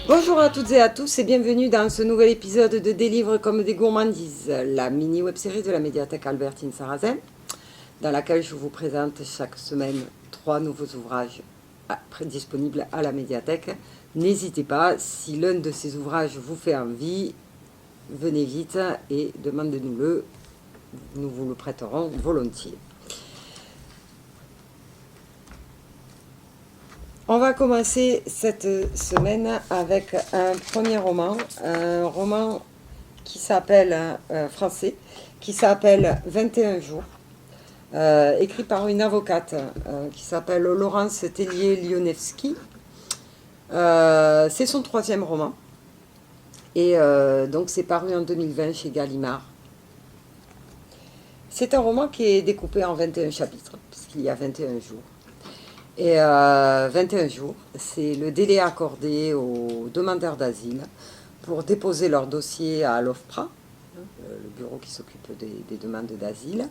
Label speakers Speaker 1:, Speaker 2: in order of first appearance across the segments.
Speaker 1: Bonjour à toutes et à tous et bienvenue dans ce nouvel épisode de Des livres comme des gourmandises, la mini web-série de la médiathèque Albertine Sarrazin, dans laquelle je vous présente chaque semaine 3 nouveaux ouvrages disponibles à la médiathèque. N'hésitez pas, si l'un de ces ouvrages vous fait envie, venez vite et demandez-nous-le, nous vous le prêterons volontiers. On va commencer cette semaine avec un premier roman, un roman qui s'appelle, français, qui s'appelle 21 jours, écrit par une avocate qui s'appelle Laurence Tellier-Lionewski. C'est son 3e roman, et donc c'est paru en 2020 chez Gallimard. C'est un roman qui est découpé en 21 chapitres, puisqu'il y a 21 jours. Et 21 jours, c'est le délai accordé aux demandeurs d'asile pour déposer leur dossier à l'OFPRA, le bureau qui s'occupe des demandes d'asile.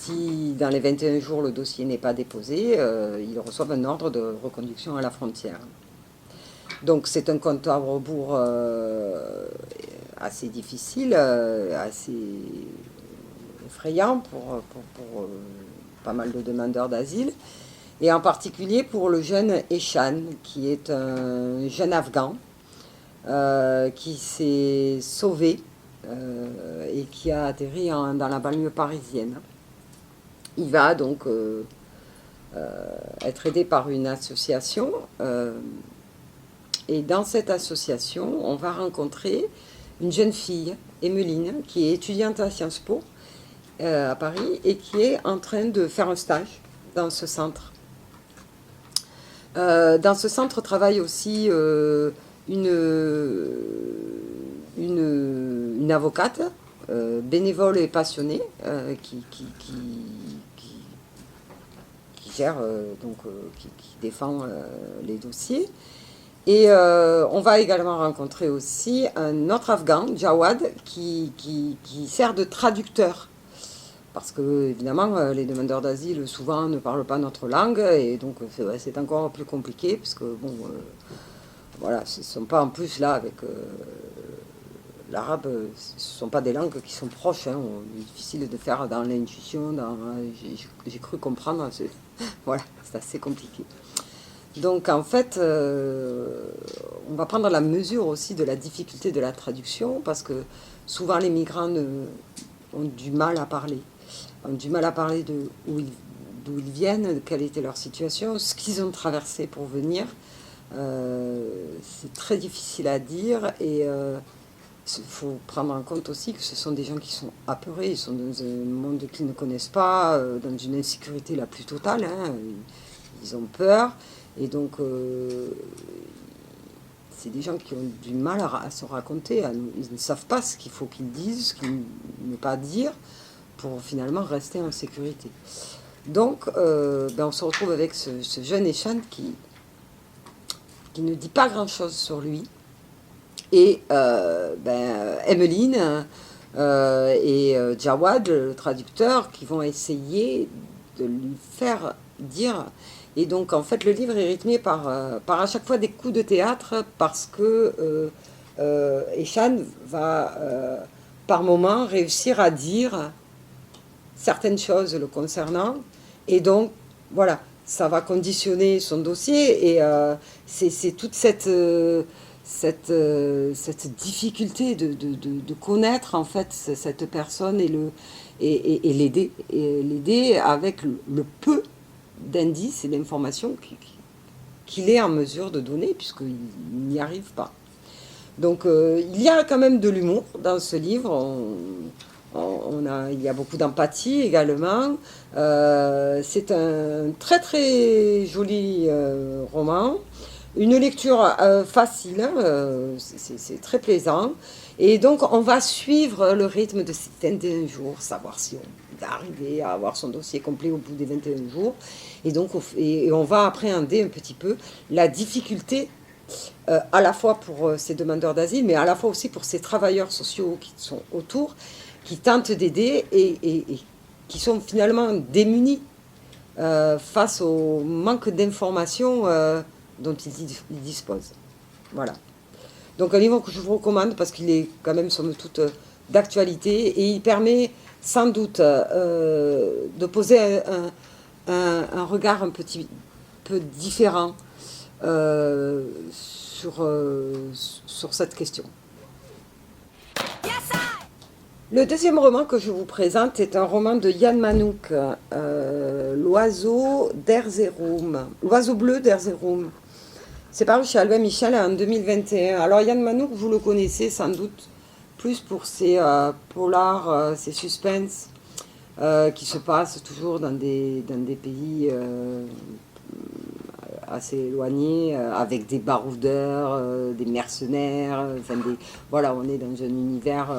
Speaker 1: Si dans les 21 jours le dossier n'est pas déposé, ils reçoivent un ordre de reconduction à la frontière. Donc c'est un compte à rebours assez difficile, assez effrayant pour pas mal de demandeurs d'asile, et en particulier pour le jeune Eshan, qui est un jeune Afghan qui s'est sauvé et qui a atterri dans la banlieue parisienne. Il va donc être aidé par une association, et dans cette association, on va rencontrer une jeune fille, Emeline, qui est étudiante à Sciences Po, à Paris, et qui est en train de faire un stage dans ce centre. Dans ce centre travaille aussi une avocate bénévole et passionnée qui gère, qui défend les dossiers. Et on va également rencontrer aussi un autre Afghan, Jawad, qui sert de traducteur. Parce que, évidemment, les demandeurs d'asile, souvent, ne parlent pas notre langue, et donc c'est encore plus compliqué, parce que, bon, voilà, ce ne sont pas en plus, là, avec l'arabe, ce ne sont pas des langues qui sont proches, hein, c'est difficile de faire dans l'intuition, j'ai cru comprendre, voilà, c'est assez compliqué. Donc, en fait, on va prendre la mesure aussi de la difficulté de la traduction, parce que souvent, les migrants ont du mal à parler. Ont du mal à parler d'où ils viennent, quelle était leur situation, ce qu'ils ont traversé pour venir. C'est très difficile à dire, et il faut prendre en compte aussi que ce sont des gens qui sont apeurés, ils sont dans un monde qu'ils ne connaissent pas, dans une insécurité la plus totale, hein, ils ont peur, et donc c'est des gens qui ont du mal à se raconter, ils ne savent pas ce qu'il faut qu'ils disent, ce qu'il ne pas dire, pour finalement rester en sécurité. Donc, on se retrouve avec ce jeune Eshan qui ne dit pas grand-chose sur lui. Et Emeline et Jawad, le traducteur, qui vont essayer de lui faire dire. Et donc, en fait, le livre est rythmé par à chaque fois des coups de théâtre, parce que Eshan va, par moment, réussir à dire certaines choses le concernant, et donc voilà, ça va conditionner son dossier, et c'est toute cette difficulté de connaître en fait cette personne et l'aider avec le peu d'indices et d'informations qu'il est en mesure de donner, puisqu'il n'y arrive pas. Donc il y a quand même de l'humour dans ce livre. Il y a beaucoup d'empathie également. C'est un très très joli roman. Une lecture facile, c'est très plaisant. Et donc on va suivre le rythme de ces 21 jours, savoir si on va arriver à avoir son dossier complet au bout des 21 jours. Et donc on va appréhender un petit peu la difficulté à la fois pour ces demandeurs d'asile, mais à la fois aussi pour ces travailleurs sociaux qui sont autour, qui tentent d'aider et qui sont finalement démunis face au manque d'informations dont il dispose. Voilà. Donc un livre que je vous recommande parce qu'il est quand même somme toute d'actualité et il permet sans doute de poser un regard un petit peu différent sur cette question. Le deuxième roman que je vous présente est un roman de Yann Manouk, L'oiseau d'Erzurum, L'oiseau bleu d'Erzurum. C'est paru chez Albin Michel en 2021. Alors Yann Manouk, vous le connaissez sans doute plus pour ses polars, ses suspens qui se passent toujours dans des pays assez éloignés, avec des baroudeurs, des mercenaires. Enfin voilà, on est dans un univers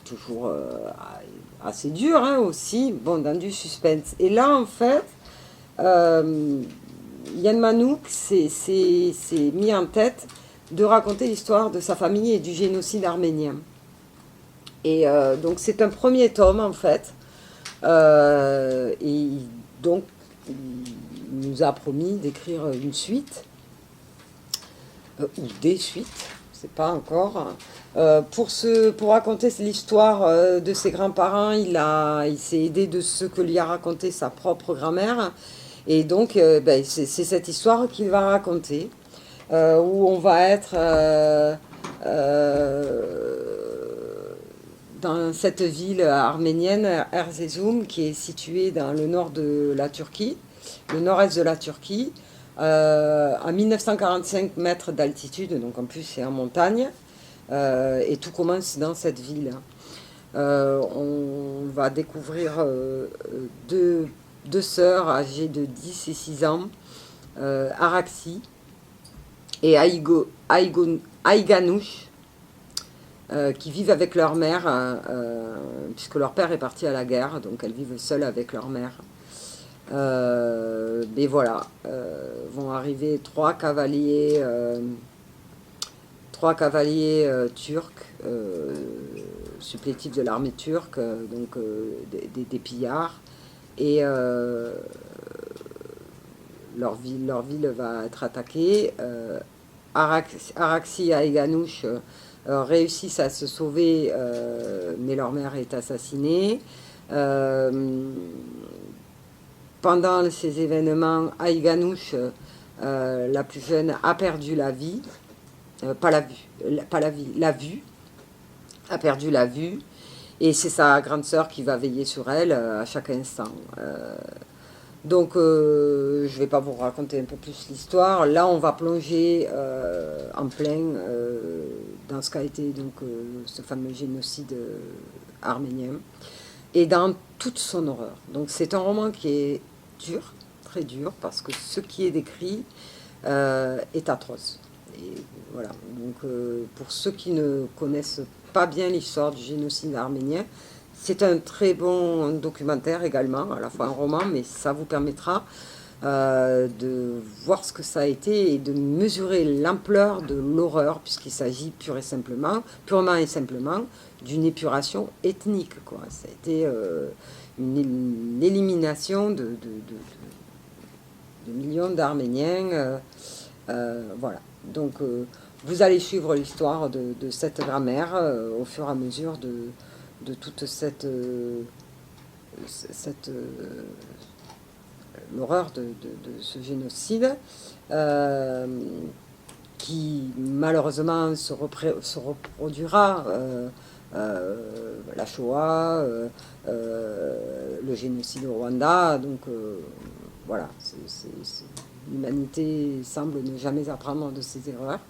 Speaker 1: toujours assez dur hein, aussi, bon, dans du suspense. Et là, en fait, Yann Manouk s'est mis en tête de raconter l'histoire de sa famille et du génocide arménien. Et donc c'est un premier tome en fait. Et donc il nous a promis d'écrire une suite, ou des suites, c'est pas encore. Pour raconter l'histoire de ses grands-parents, il s'est aidé de ce que lui a raconté sa propre grand-mère. Et donc, c'est cette histoire qu'il va raconter, où on va être dans cette ville arménienne, Erzurum, qui est située dans le nord de la Turquie, le nord-est de la Turquie, à 1945 mètres d'altitude, donc en plus c'est en montagne, et tout commence dans cette ville. On va découvrir deux sœurs âgées de 10 et 6 ans, Araxi et Aïganouch, qui vivent avec leur mère, puisque leur père est parti à la guerre, donc elles vivent seules avec leur mère. Mais voilà, vont arriver trois cavaliers turcs, supplétifs de l'armée turque, donc des pillards, et leur ville va être attaquée. Araxi et Aïganouch réussissent à se sauver, mais leur mère est assassinée. Pendant ces événements, Aïganouch, la plus jeune, a perdu la vie, la vue, a perdu la vue, et c'est sa grande sœur qui va veiller sur elle à chaque instant. Donc, je ne vais pas vous raconter un peu plus l'histoire. Là, on va plonger en plein dans ce qu'a été donc, ce fameux génocide arménien, et dans toute son horreur. Donc, c'est un roman qui est dur, très dur, parce que ce qui est décrit est atroce. Et voilà. Donc, pour ceux qui ne connaissent pas bien l'histoire du génocide arménien, c'est un très bon documentaire également, à la fois un roman, mais ça vous permettra de voir ce que ça a été et de mesurer l'ampleur de l'horreur, puisqu'il s'agit purement et simplement d'une épuration ethnique, quoi. Ça a été une élimination de millions d'Arméniens. Voilà. Donc, vous allez suivre l'histoire de cette grand-mère au fur et à mesure de toute l'horreur de ce génocide qui malheureusement se reproduira, la Shoah, le génocide au Rwanda, donc voilà, l'humanité semble ne jamais apprendre de ses erreurs.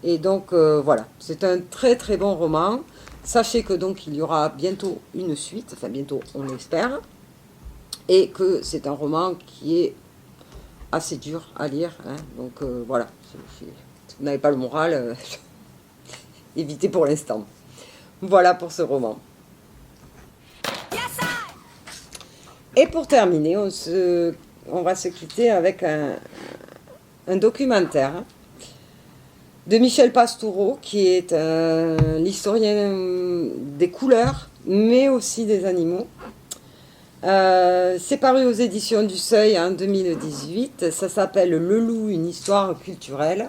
Speaker 1: Et donc voilà, c'est un très très bon roman. Sachez que donc il y aura bientôt une suite, enfin bientôt on l'espère, et que c'est un roman qui est assez dur à lire, hein. Donc voilà, si vous n'avez pas le moral, évitez pour l'instant. Voilà pour ce roman. Et pour terminer, on va se quitter avec un documentaire de Michel Pastoureau, qui est l'historien des couleurs, mais aussi des animaux. C'est paru aux éditions du Seuil en 2018. Ça s'appelle Le Loup, une histoire culturelle.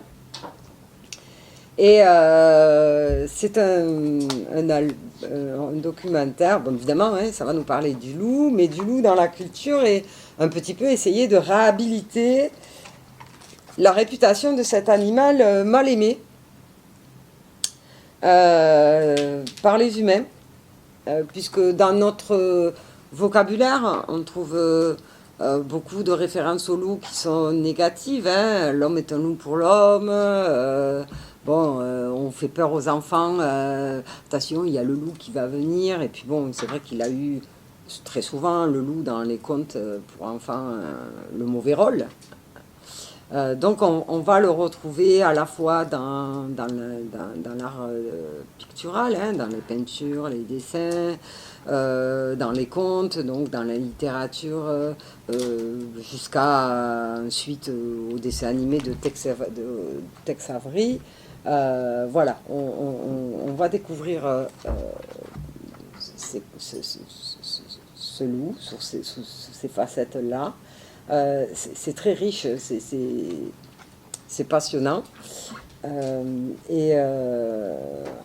Speaker 1: Et c'est un documentaire, bon, évidemment, hein, ça va nous parler du loup, mais du loup dans la culture et un petit peu essayer de réhabiliter la réputation de cet animal mal aimé par les humains, puisque dans notre vocabulaire, on trouve beaucoup de références au loup qui sont négatives. Hein. L'homme est un loup pour l'homme. Bon, on fait peur aux enfants. Attention, il y a le loup qui va venir. Et puis bon, c'est vrai qu'il a eu très souvent le loup dans les contes pour enfants le mauvais rôle. Donc on va le retrouver à la fois dans l'art pictural, hein, dans les peintures, les dessins, dans les contes, donc dans la littérature, jusqu'à ensuite au dessin animé de Tex Avery. Voilà, on va découvrir ce loup sous ces facettes-là. C'est très riche, c'est passionnant.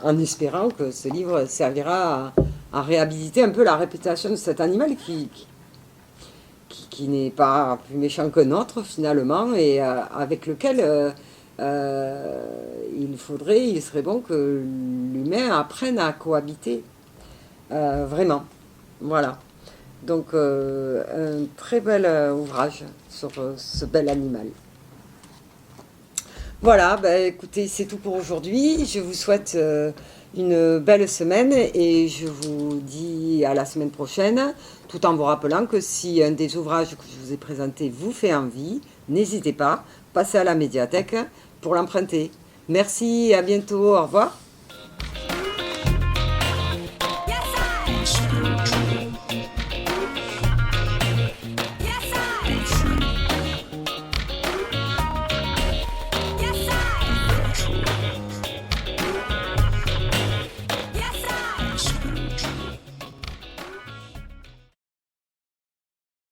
Speaker 1: En espérant que ce livre servira à réhabiliter un peu la réputation de cet animal qui n'est pas plus méchant que nôtre finalement et avec lequel il serait bon que l'humain apprenne à cohabiter. Vraiment. Voilà. Donc, un très bel ouvrage sur ce bel animal. Voilà, bah, écoutez, c'est tout pour aujourd'hui. Je vous souhaite une belle semaine et je vous dis à la semaine prochaine, tout en vous rappelant que si un des ouvrages que je vous ai présentés vous fait envie, n'hésitez pas, passez à la médiathèque pour l'emprunter. Merci, à bientôt, au revoir.